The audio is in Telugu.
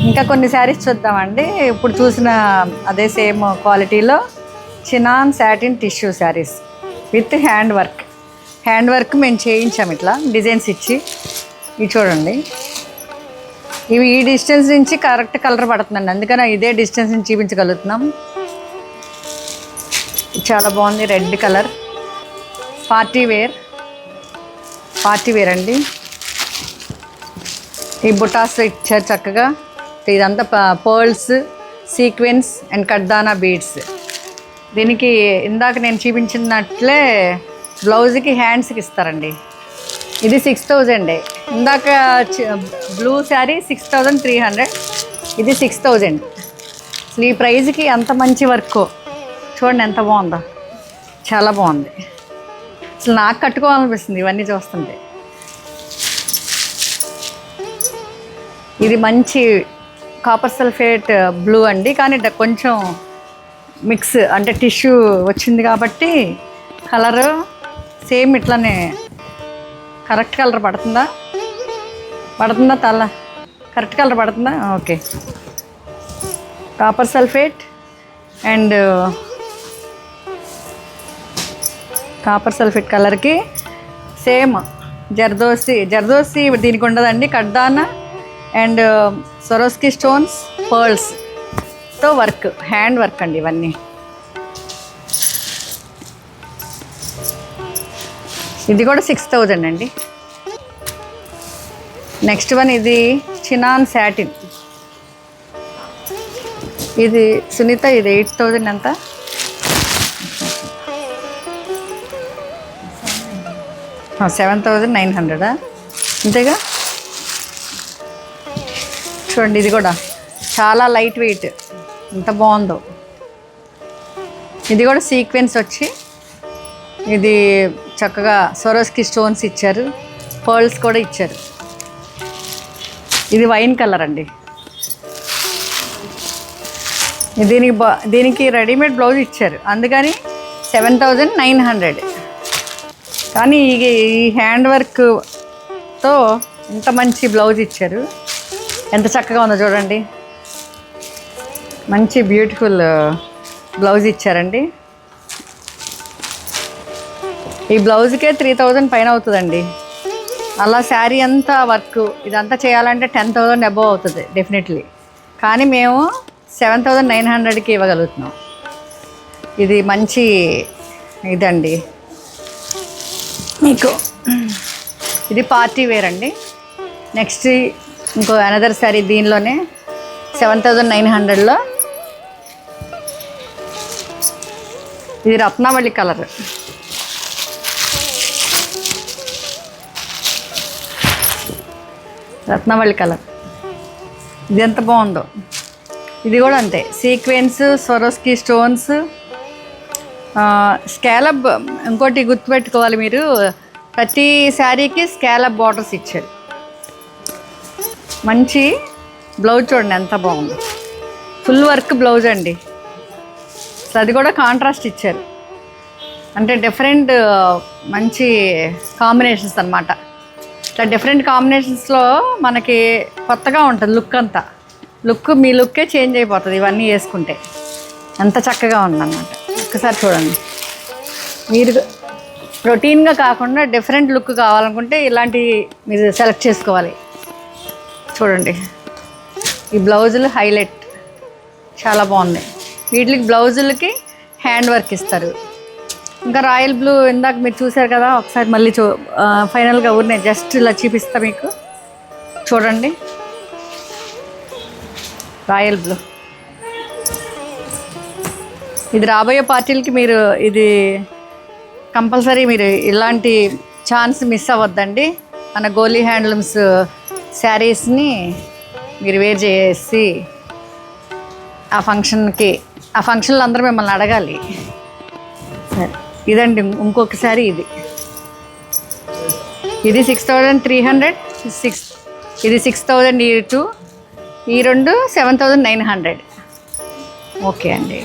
ఇంకా కొన్ని శారీస్ చూద్దామండి. ఇప్పుడు చూసిన అదే సేమ్ క్వాలిటీలో chinon satin tissue saris with hand work మేము చేయించాము ఇట్లా డిజైన్స్ ఇచ్చి. ఇవి చూడండి, ఇవి ఈ డిస్టెన్స్ నుంచి కరెక్ట్ కలర్ పడుతుందండి, అందుకని ఇదే డిస్టెన్స్ నుంచి చూపించగలుగుతున్నాం. చాలా బాగుంది, రెడ్ కలర్, పార్టీ వేర్ అండి. ఈ బుటాస్ ఇచ్చారు చక్కగా. ఇదంతా పర్ల్స్, సీక్వెన్స్ అండ్ కడ్దానా బీడ్స్. దీనికి ఇందాక నేను చూపించినట్లే బ్లౌజ్కి హ్యాండ్స్కి ఇస్తారండి. ఇది 6000. ఇందాక బ్లూ శారీ 6300, ఇది 6000. అసలు ఈ ప్రైజ్కి అంత మంచి వర్క్ చూడండి, ఎంత బాగుందో, చాలా బాగుంది. అసలు నాకు కట్టుకోవాలనిపిస్తుంది ఇవన్నీ చూస్తుంటే. ఇది మంచి కాపర్ సల్ఫేట్ బ్లూ అండి, కానీ కొంచెం మిక్స్ అంటే టిష్యూ వచ్చింది కాబట్టి కలరు సేమ్ ఇట్లానే కరెక్ట్ కలర్ పడుతుందా కరెక్ట్ కలర్ పడుతుందా? Okay. Copper sulphate and copper sulphate కలర్కి సేమ్ జర్దోసి దీనికి ఉండదండి. కడ్దానా అండ్ సొరోస్కి స్టోన్స్, పర్ల్స్తో వర్క్, హ్యాండ్ వర్క్ అండి ఇవన్నీ. ఇది కూడా 6000 అండి. నెక్స్ట్ వన్ ఇది చినాన్ సాటిన్. ఇది సునీత, ఇది 8000 ఎంత? 7900 అంతేగా. చూడండి, ఇది కూడా చాలా లైట్ వెయిట్, ఎంత బాగుందో. ఇది కూడా సీక్వెన్స్ వచ్చి, ఇది చక్కగా సొరోస్కి స్టోన్స్ ఇచ్చారు, పర్ల్స్ కూడా ఇచ్చారు. ఇది వైన్ కలర్ అండి. దీనికి రెడీమేడ్ బ్లౌజ్ ఇచ్చారు, అందుకని 7900. కానీ ఈ హ్యాండ్ వర్క్తో ఇంత మంచి బ్లౌజ్ ఇచ్చారు, ఎంత చక్కగా ఉందో చూడండి. మంచి బ్యూటిఫుల్ బ్లౌజ్ ఇచ్చారండి. ఈ బ్లౌజ్కే 3000 పైన అవుతుందండి. అలా శారీ అంతా వర్క్ ఇదంతా చేయాలంటే 10,000 అబోవ్ అవుతుంది డెఫినెట్లీ. కానీ మేము 7900కి ఇవ్వగలుగుతున్నాం. ఇది మంచి ఇదండి మీకు. ఇది పార్టీ వేర్ అండి. నెక్స్ట్ ఇంకో అనదర్ శారీ దీనిలోనే 7900లో. ఇది రత్నావళి కలర్. ఇది ఎంత బాగుందో. ఇది కూడా అంతే, సీక్వెన్స్, సొరోస్కి స్టోన్స్, స్కాలప్. ఇంకోటి గుర్తుపెట్టుకోవాలి మీరు, ప్రతి శారీకి స్కాలప్ బార్డర్స్ ఇచ్చారు. మంచి బ్లౌజ్ చూడండి ఎంత బాగుందో, ఫుల్ వర్క్ బ్లౌజ్ అండి. అది కూడా కాంట్రాస్ట్ ఇచ్చారు, అంటే డిఫరెంట్ మంచి కాంబినేషన్స్ అన్నమాట. ఇట్లా డిఫరెంట్ కాంబినేషన్స్లో మనకి కొత్తగా ఉంటుంది లుక్ అంతా. మీ లుక్కే చేంజ్ అయిపోతుంది ఇవన్నీ వేసుకుంటే. ఎంత చక్కగా ఉందన్నమాట. ఒక్కసారి చూడండి, మీరు రొటీన్గా కాకుండా డిఫరెంట్ లుక్ కావాలనుకుంటే ఇలాంటివి మీరు సెలెక్ట్ చేసుకోవాలి. చూడండి, ఈ బ్లౌజులు హైలైట్, చాలా బాగున్నాయి. వీటికి బ్లౌజులకి హ్యాండ్ వర్క్ ఇస్తారు. ఇంకా రాయల్ బ్లూ ఇందాక మీరు చూసారు కదా, ఒకసారి మళ్ళీ ఫైనల్గా ఊరినే జస్ట్ ఇలా చూపిస్తా మీకు. చూడండి, రాయల్ బ్లూ. ఇది రాబోయే పార్టీలకి మీరు ఇది కంపల్సరీ మీరు ఇలాంటి ఛాన్స్ మిస్ అవ్వద్దండి. మన గోలీ హ్యాండ్లూమ్స్ శారీస్ని మీరు వేర్ చేసి ఆ ఫంక్షన్లో అందరూ మిమ్మల్ని అడగాలి. సరే, ఇదండి ఇంకొకసారి. ఇది 6300, ఇది 6000. ఈ రెండు 7900. ఓకే అండి.